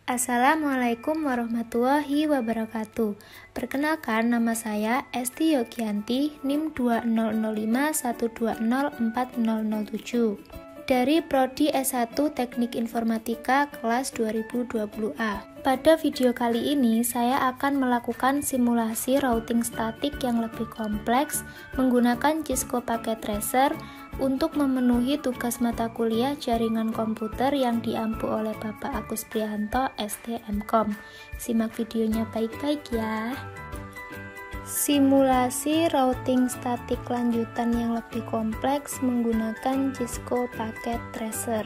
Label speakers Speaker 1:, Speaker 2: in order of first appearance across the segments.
Speaker 1: Assalamualaikum warahmatullahi wabarakatuh. Perkenalkan, nama saya Esti Yogianti, NIM 2005120407 dari Prodi S1 Teknik Informatika kelas 2020A. Pada video kali ini, saya akan melakukan simulasi routing statik yang lebih kompleks menggunakan Cisco Packet Tracer untuk memenuhi tugas mata kuliah jaringan komputer yang diampu oleh Bapak Agus Prihanto, STMkom. Simak videonya baik-baik ya. Simulasi routing statik lanjutan yang lebih kompleks menggunakan Cisco Packet Tracer.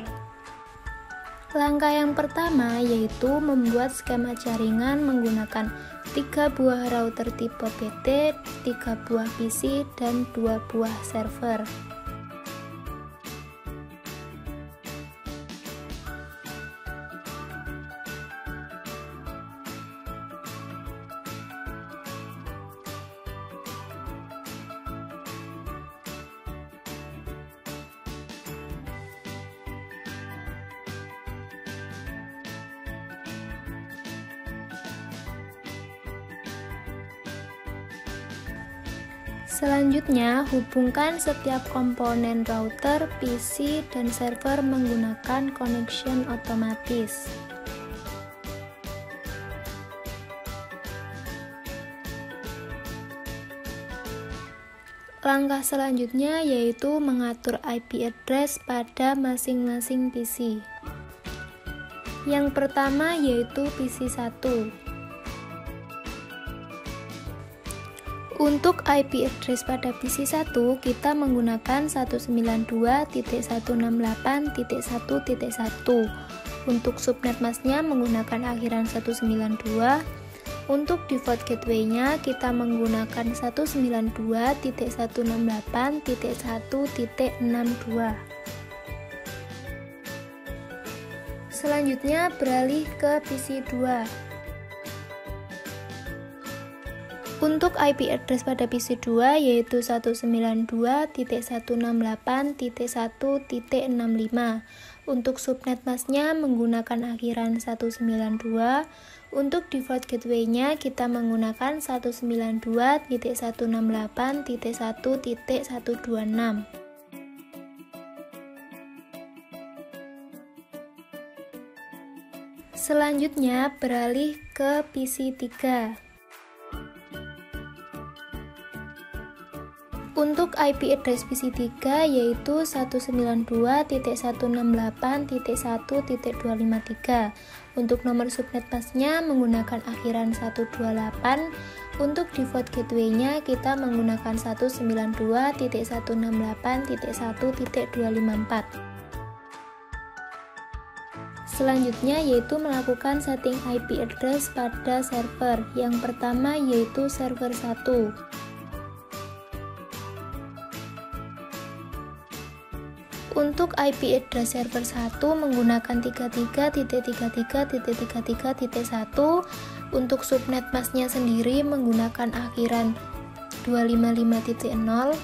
Speaker 1: Langkah yang pertama yaitu membuat skema jaringan menggunakan 3 buah router tipe PT, 3 buah PC, dan 2 buah server. Selanjutnya, hubungkan setiap komponen router, PC, dan server menggunakan connection otomatis. Langkah selanjutnya yaitu mengatur IP address pada masing-masing PC. Yang pertama yaitu PC 1. Untuk IP address pada PC 1, kita menggunakan 192.168.1.1. Untuk subnet masknya menggunakan akhiran 192. Untuk default gateway-nya kita menggunakan 192.168.1.62. Selanjutnya beralih ke PC 2. Untuk IP address pada PC 2 yaitu 192.168.1.65. Untuk subnet masknya menggunakan akhiran 192. Untuk default gateway-nya kita menggunakan 192.168.1.126. Selanjutnya beralih ke PC 3. Untuk IP address PC 3 yaitu 192.168.1.253. Untuk nomor subnet masknya menggunakan akhiran 128. Untuk default gateway-nya kita menggunakan 192.168.1.254. Selanjutnya yaitu melakukan setting IP address pada server. Yang pertama yaitu server 1. Untuk IP address server 1 menggunakan 33.33.33.1. Untuk subnet masknya sendiri menggunakan akhiran 255.0.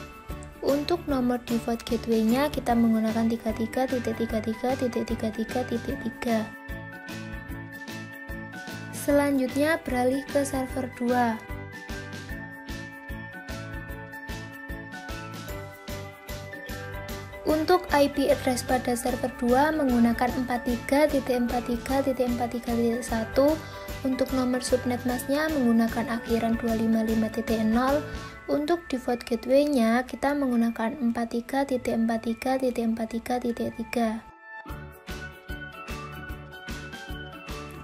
Speaker 1: Untuk nomor default gateway-nya kita menggunakan 33.33.33.3. Selanjutnya beralih ke server 2. Untuk IP address pada server 2 menggunakan 43.43.43.1. Untuk nomor subnet masknya menggunakan akhiran 255.0. Untuk default gateway-nya kita menggunakan 43.43.43.3.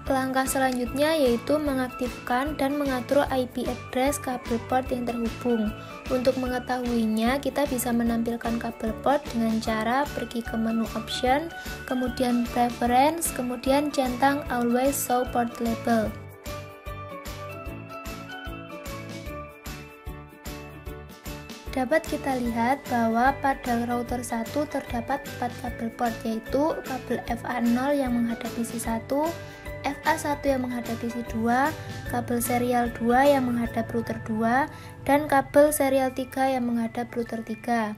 Speaker 1: Langkah selanjutnya yaitu mengaktifkan dan mengatur IP address kabel port yang terhubung. Untuk mengetahuinya, kita bisa menampilkan kabel port dengan cara pergi ke menu option, kemudian preference, kemudian centang always show port label. Dapat kita lihat bahwa pada router 1 terdapat 4 kabel port, yaitu kabel FA0 yang menghadap PC 1, FA1 yang menghadap PC 2, kabel serial 2 yang menghadap router 2, dan kabel serial 3 yang menghadap router 3.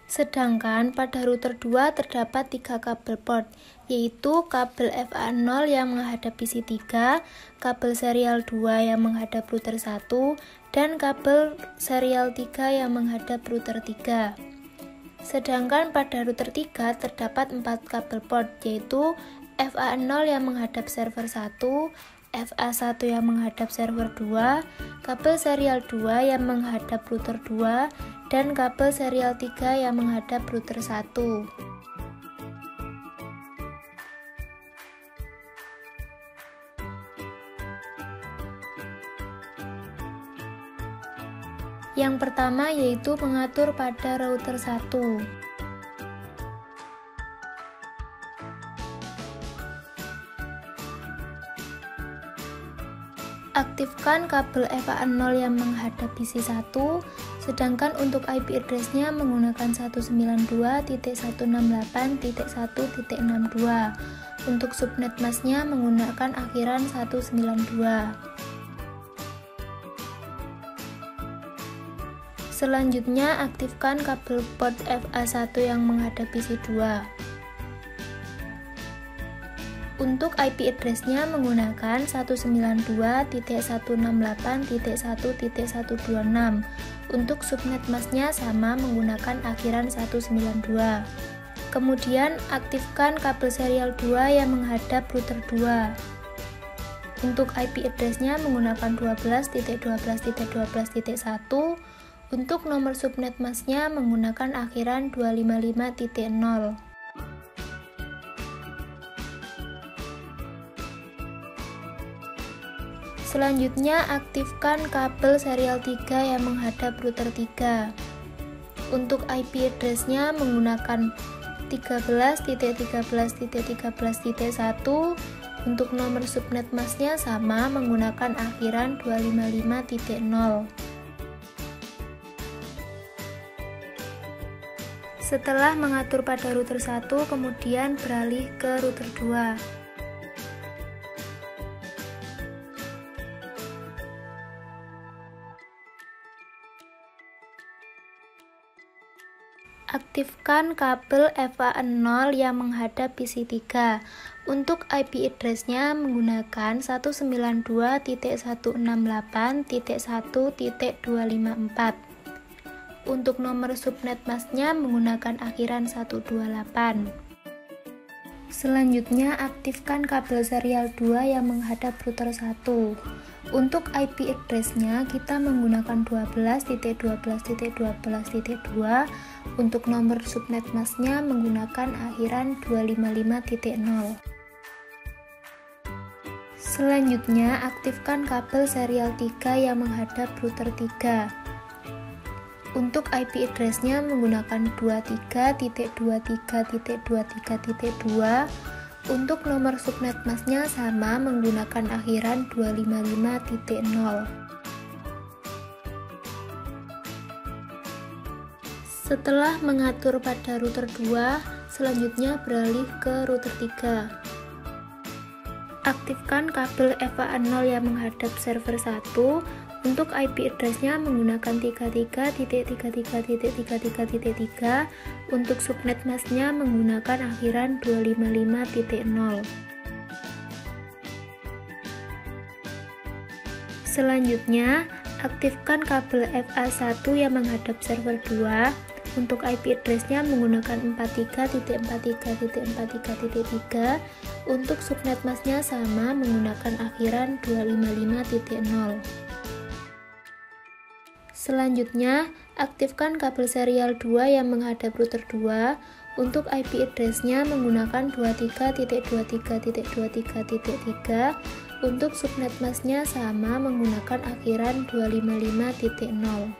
Speaker 1: Sedangkan pada router 2 terdapat 3 kabel port, yaitu kabel FA0 yang menghadap PC 3, kabel serial 2 yang menghadap router 1, dan kabel serial 3 yang menghadap router 3. Sedangkan pada router 3 terdapat 4 kabel port, yaitu FA0 yang menghadap server 1, FA1 yang menghadap server 2, kabel serial 2 yang menghadap router 2, dan kabel serial 3 yang menghadap router 1. Yang pertama yaitu mengatur pada router 1. Aktifkan kabel FA0 yang menghadap PC 1, sedangkan untuk IP address-nya menggunakan 192.168.1.62. Untuk subnet mask-nya menggunakan akhiran 192. Selanjutnya, aktifkan kabel port FA1 yang menghadap PC 2. Untuk IP address-nya menggunakan 192.168.1.126. Untuk subnet mask-nya sama menggunakan akhiran 192. Kemudian aktifkan kabel serial 2 yang menghadap router 2. Untuk IP address-nya menggunakan 12.12.12.1. Untuk nomor subnet mask-nya menggunakan akhiran 255.0. Selanjutnya, aktifkan kabel serial 3 yang menghadap router 3. Untuk IP address-nya menggunakan 13.13.13.1. Untuk nomor subnet mask-nya sama menggunakan akhiran 255.0. Setelah mengatur pada router 1, kemudian beralih ke router 2. Aktifkan kabel FA0 yang menghadap PC 3. Untuk IP address-nya menggunakan 192.168.1.254. Untuk nomor subnet mask-nya menggunakan akhiran 128. Selanjutnya, aktifkan kabel serial 2 yang menghadap router 1. Untuk IP address-nya kita menggunakan 12.12.12.2. Untuk nomor subnet mask-nya menggunakan akhiran 255.0. Selanjutnya, aktifkan kabel serial 3 yang menghadap router 3. Untuk IP address-nya menggunakan 23.23.23.2. Untuk nomor subnet mask-nya sama menggunakan akhiran 255.0. Setelah mengatur pada router 2, selanjutnya beralih ke router 3. Aktifkan kabel FA0 yang menghadap server 1. Untuk IP address-nya menggunakan 33.33.33.3. Untuk subnet mask-nya menggunakan akhiran 255.0. Selanjutnya, aktifkan kabel FA1 yang menghadap server 2. Untuk IP address-nya menggunakan 43.43.43.3. Untuk subnet mask-nya sama menggunakan akhiran 255.0. Selanjutnya, aktifkan kabel serial 2 yang menghadap router 2. Untuk IP address-nya menggunakan 23.23.23.3. Untuk subnet mask-nya sama menggunakan akhiran 255.0.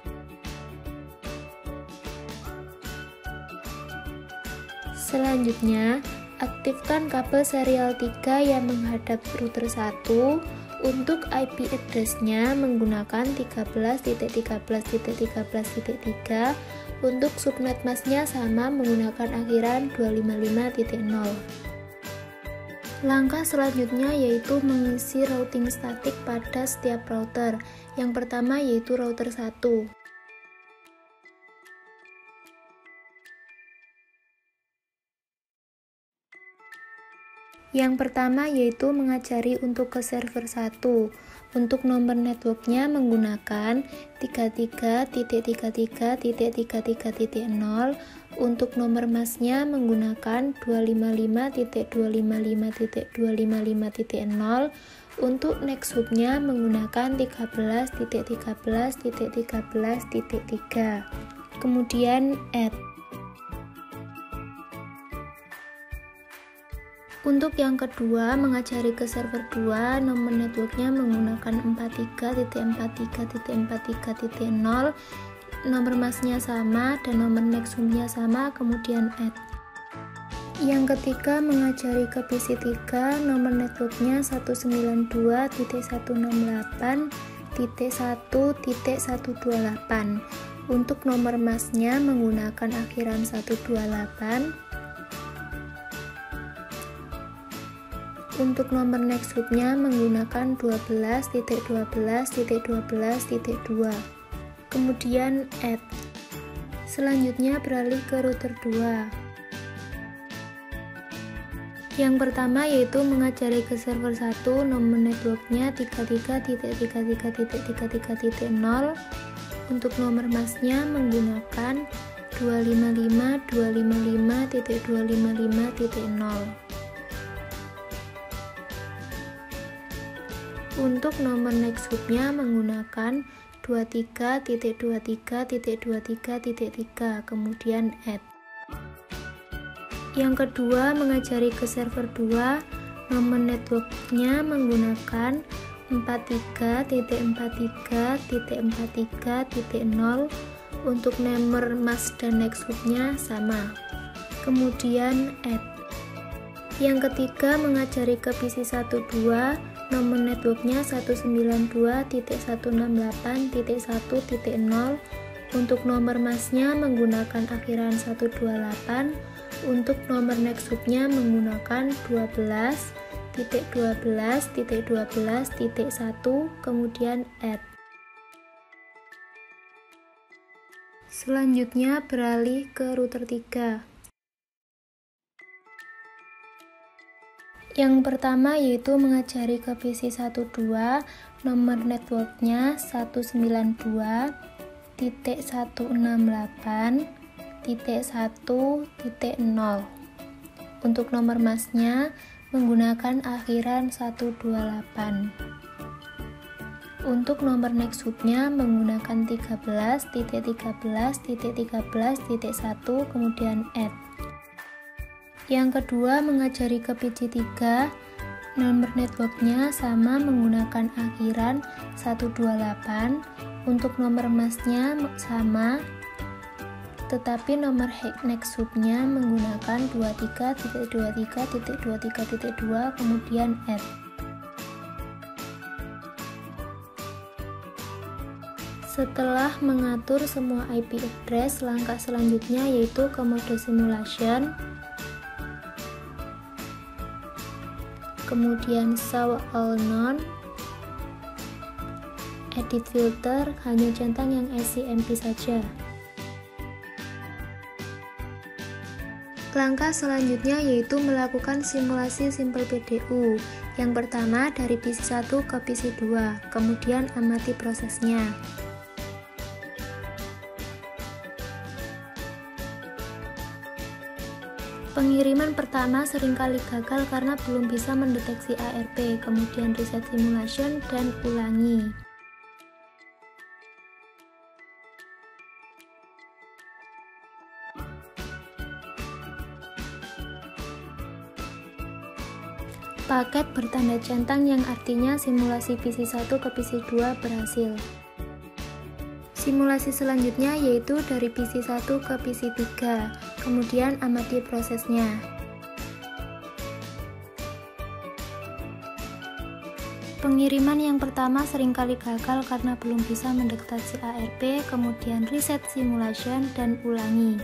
Speaker 1: Selanjutnya, aktifkan kabel serial 3 yang menghadap router 1. Untuk IP address-nya menggunakan 13.13.13.3. Untuk subnet mask-nya sama menggunakan akhiran 255.0. Langkah selanjutnya yaitu mengisi routing statik pada setiap router. Yang pertama yaitu router 1. Yang pertama yaitu mengajari untuk ke server 1. Untuk nomor networknya menggunakan 33.33.33.0. Untuk nomor masnya menggunakan 255.255.255.0. Untuk next hubnya menggunakan 13.13.13.3. Kemudian add. Untuk yang kedua, mengajari ke server 2, nomor networknya menggunakan 43.43.43.0, nomor masnya sama dan nomor next home-nya sama, kemudian add. Yang ketiga, mengajari ke PC 3, nomor networknya 192.168.1.128. Untuk nomor masnya menggunakan akhiran 128. Untuk nomor next hubnya menggunakan 12.12.12.2. Kemudian add. Selanjutnya beralih ke router 2. Yang pertama yaitu mengajari ke server 1, nomor networknya 33.33.33.0. Untuk nomor masnya menggunakan 255.255.255.0. Untuk nomor next hubnya menggunakan 23.23.23.3, kemudian add. Yang kedua, mengajari ke server 2, nomor networknya menggunakan 43.43.43.0. Untuk nomor mask dan next hubnya sama, kemudian add. Yang ketiga, mengajari ke PC 12, nomor networknya 192.168.1.0. Untuk nomor masnya menggunakan akhiran 128. Untuk nomor next hubnya menggunakan 12.12.12.1, kemudian add. Selanjutnya beralih ke router 3. Yang pertama yaitu mengajari ke PC 12, nomor networknya 192.168.1.0. Untuk nomor masnya menggunakan akhiran 128. Untuk nomor next hubnya menggunakan 13.13.13.1, kemudian add. Yang kedua, mengajari ke PC 3, nomor networknya sama menggunakan akhiran 128. Untuk nomor masnya sama, tetapi nomor next hubnya menggunakan 23.23.23.2, kemudian add. Setelah mengatur semua IP address, langkah selanjutnya yaitu ke mode simulation, kemudian show all known, edit filter, hanya centang yang SCMP saja. Langkah selanjutnya yaitu melakukan simulasi Simple PDU. Yang pertama dari PC 1 ke PC 2, kemudian amati prosesnya. Pengiriman pertama seringkali gagal karena belum bisa mendeteksi ARP, kemudian reset simulation dan ulangi. Paket bertanda centang yang artinya simulasi PC 1 ke PC 2 berhasil. Simulasi selanjutnya yaitu dari PC 1 ke PC 3, kemudian amati prosesnya. Pengiriman yang pertama seringkali gagal karena belum bisa mendeteksi ARP, kemudian reset simulation dan ulangi.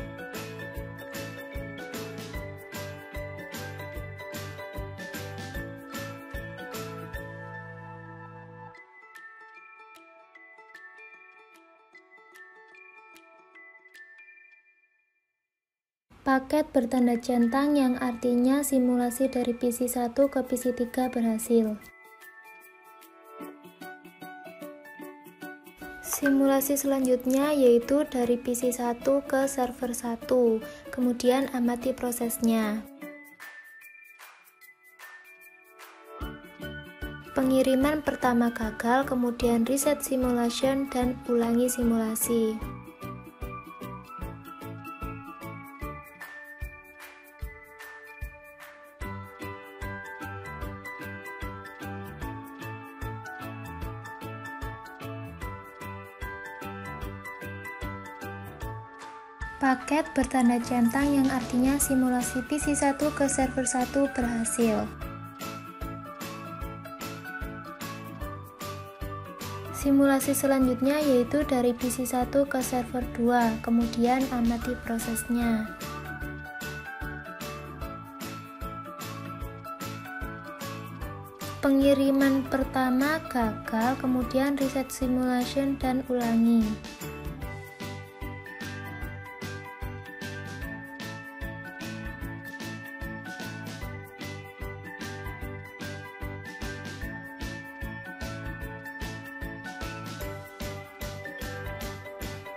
Speaker 1: Paket bertanda centang yang artinya simulasi dari PC 1 ke PC 3 berhasil. Simulasi selanjutnya yaitu dari PC 1 ke server 1, kemudian amati prosesnya. Pengiriman pertama gagal, kemudian reset simulation dan ulangi simulasi. Paket bertanda centang yang artinya simulasi PC 1 ke server 1 berhasil. Simulasi selanjutnya yaitu dari PC 1 ke server 2, kemudian amati prosesnya. Pengiriman pertama gagal, kemudian reset simulation dan ulangi.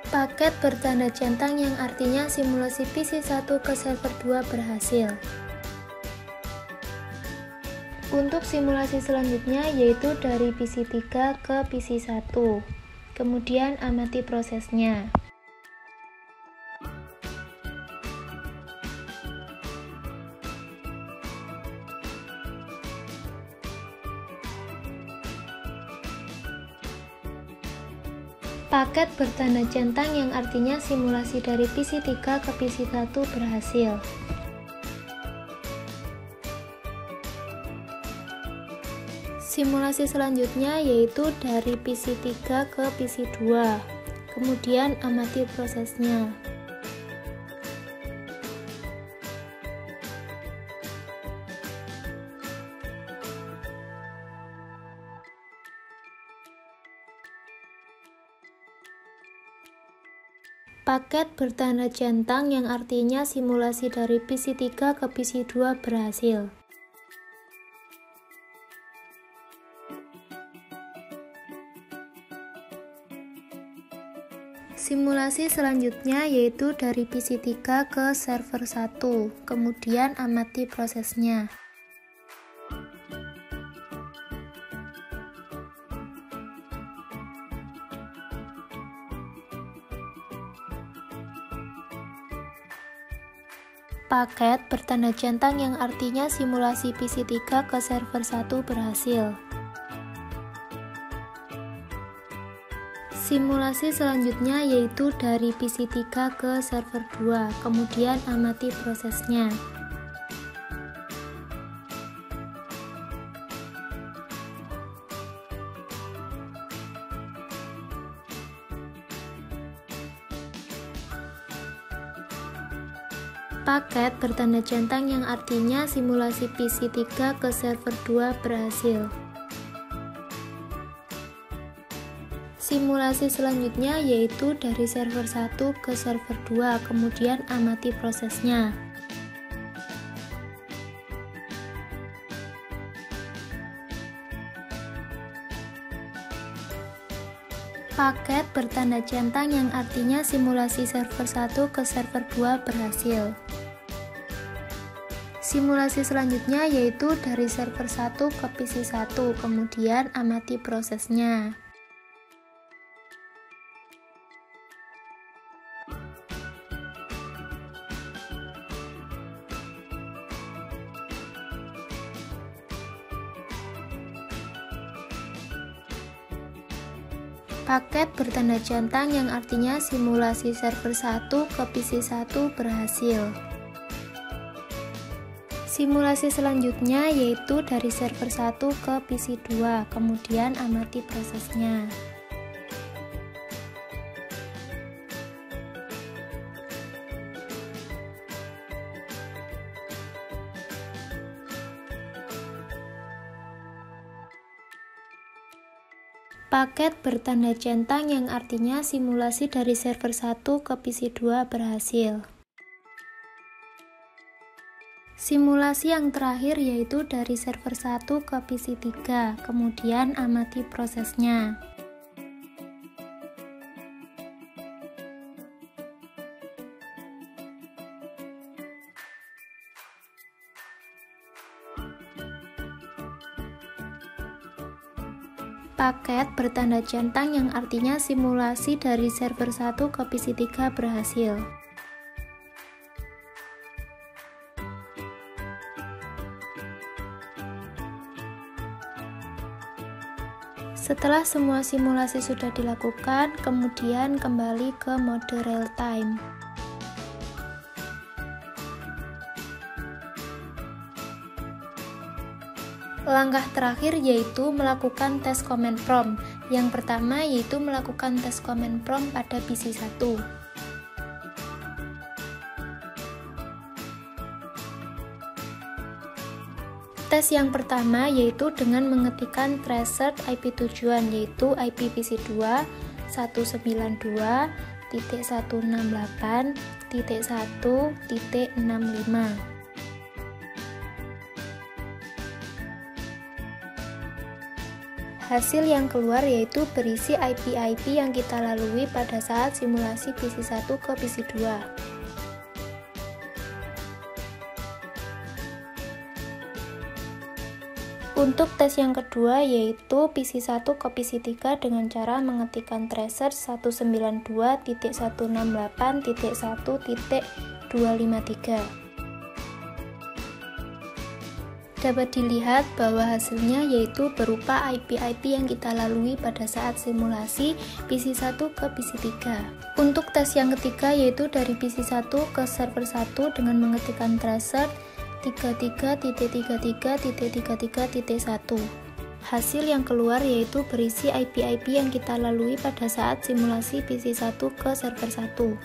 Speaker 1: Paket bertanda centang yang artinya simulasi PC 1 ke server 2 berhasil. Untuk simulasi selanjutnya yaitu dari PC 3 ke PC 1, kemudian amati prosesnya. Paket bertanda centang yang artinya simulasi dari PC 3 ke PC 1 berhasil. Simulasi selanjutnya yaitu dari PC 3 ke PC 2, kemudian amati prosesnya. Paket bertanda centang yang artinya simulasi dari PC 3 ke PC 2 berhasil. Simulasi selanjutnya yaitu dari PC 3 ke server 1, kemudian amati prosesnya. Paket bertanda centang yang artinya simulasi PC 3 ke server 1 berhasil. Simulasi selanjutnya yaitu dari PC 3 ke server 2, kemudian amati prosesnya. Paket bertanda centang yang artinya simulasi PC 3 ke server 2 berhasil. Simulasi selanjutnya yaitu dari server 1 ke server 2, kemudian amati prosesnya. Paket bertanda centang yang artinya simulasi server 1 ke server 2 berhasil. Simulasi selanjutnya yaitu dari server 1 ke PC 1, kemudian amati prosesnya. Paket bertanda centang yang artinya simulasi server 1 ke PC 1 berhasil. Simulasi selanjutnya yaitu dari server 1 ke PC 2, kemudian amati prosesnya. Paket bertanda centang yang artinya simulasi dari server 1 ke PC 2 berhasil. Simulasi yang terakhir yaitu dari server 1 ke PC 3, kemudian amati prosesnya. Paket bertanda centang yang artinya simulasi dari server 1 ke PC 3 berhasil. Setelah semua simulasi sudah dilakukan, kemudian kembali ke mode real time. Langkah terakhir yaitu melakukan tes command prompt. Yang pertama yaitu melakukan tes command prompt pada PC 1. Tes yang pertama yaitu dengan mengetikkan tracer IP tujuan yaitu IP PC 2 192.168.1.65. Hasil yang keluar yaitu berisi IP-IP yang kita lalui pada saat simulasi PC 1 ke PC 2. Untuk tes yang kedua yaitu PC 1 ke PC 3 dengan cara mengetikkan tracer 192.168.1.253. Dapat dilihat bahwa hasilnya yaitu berupa IP-IP yang kita lalui pada saat simulasi PC 1 ke PC 3. Untuk tes yang ketiga yaitu dari PC 1 ke server 1 dengan mengetikkan tracer 33.33.33.1. Hasil yang keluar yaitu berisi IP-IP yang kita lalui pada saat simulasi PC 1 ke server 1.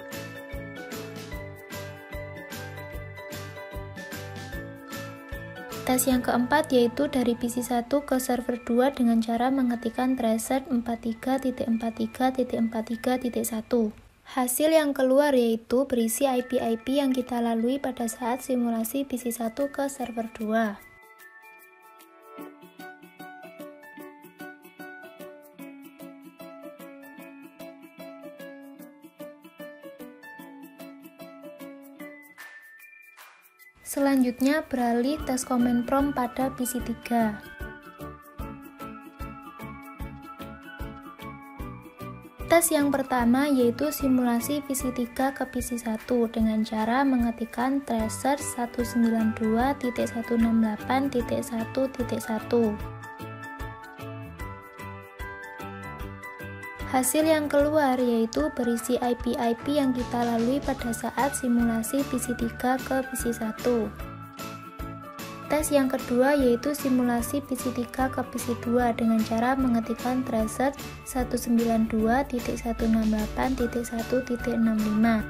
Speaker 1: Tes yang keempat yaitu dari PC 1 ke server 2 dengan cara mengetikkan tracer 43.43.43.1. Hasil yang keluar yaitu berisi IP-IP yang kita lalui pada saat simulasi PC 1 ke server 2. Selanjutnya beralih tes command prompt pada PC 3. Tes yang pertama yaitu simulasi PC 3 ke PC 1 dengan cara mengetikkan tracer 192.168.1.1. Hasil yang keluar yaitu berisi IP-IP yang kita lalui pada saat simulasi PC 3 ke PC 1. Tes yang kedua yaitu simulasi PC 3 ke PC 2 dengan cara mengetikkan tracer 192.168.1.65.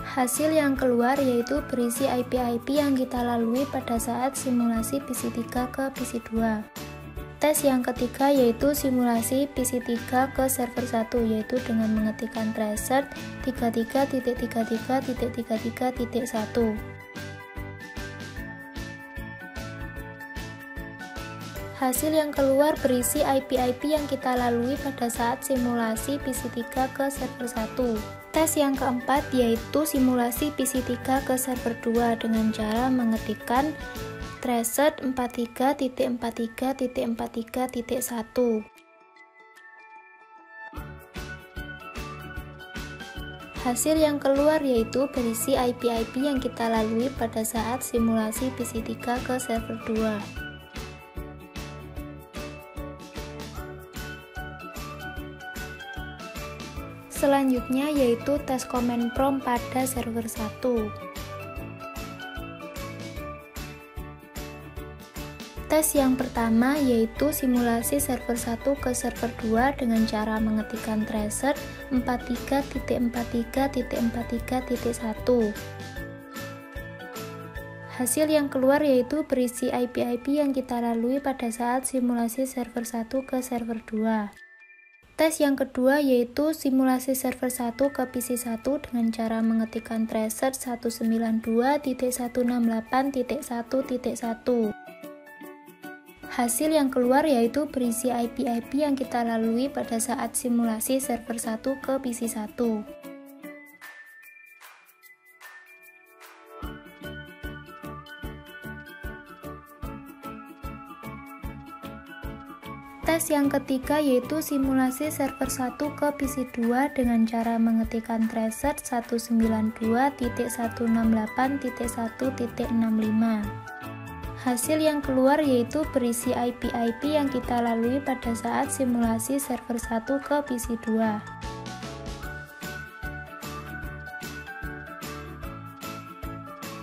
Speaker 1: Hasil yang keluar yaitu berisi IP-IP yang kita lalui pada saat simulasi PC 3 ke PC 2. Tes yang ketiga yaitu simulasi PC 3 ke server 1 yaitu dengan mengetikkan tracer 33.33.33.1. Hasil yang keluar berisi IP-IP yang kita lalui pada saat simulasi PC 3 ke server 1. Tes yang keempat yaitu simulasi PC 3 ke server 2 dengan cara mengetikkan tracer 43.43.43.1. Hasil yang keluar yaitu berisi IP-IP yang kita lalui pada saat simulasi PC 3 ke server 2. Selanjutnya yaitu tes command prompt pada server 1. Tes yang pertama yaitu simulasi server 1 ke server 2 dengan cara mengetikkan tracer 43.43.43.1. Hasil yang keluar yaitu berisi IP-IP yang kita lalui pada saat simulasi server 1 ke server 2. Tes yang kedua yaitu simulasi server 1 ke PC 1 dengan cara mengetikkan tracer 192.168.1.1. Hasil yang keluar yaitu berisi IP-IP yang kita lalui pada saat simulasi server 1 ke PC 1. Tes yang ketiga yaitu simulasi server 1 ke PC 2 dengan cara mengetikkan tracer 192.168.1.65. Hasil yang keluar yaitu berisi IP-IP yang kita lalui pada saat simulasi server 1 ke PC 2.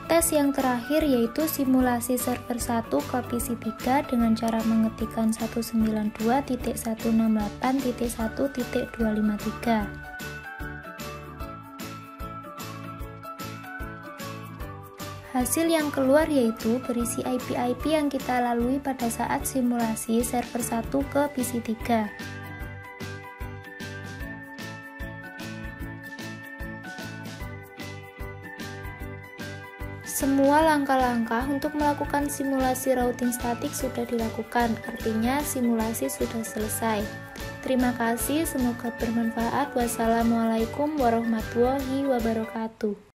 Speaker 1: Tes yang terakhir yaitu simulasi server 1 ke PC 3 dengan cara mengetikkan 192.168.1.253. Hasil yang keluar yaitu berisi IP-IP yang kita lalui pada saat simulasi server 1 ke PC 3. Semua langkah-langkah untuk melakukan simulasi routing statik sudah dilakukan, artinya simulasi sudah selesai. Terima kasih, semoga bermanfaat. Wassalamualaikum warahmatullahi wabarakatuh.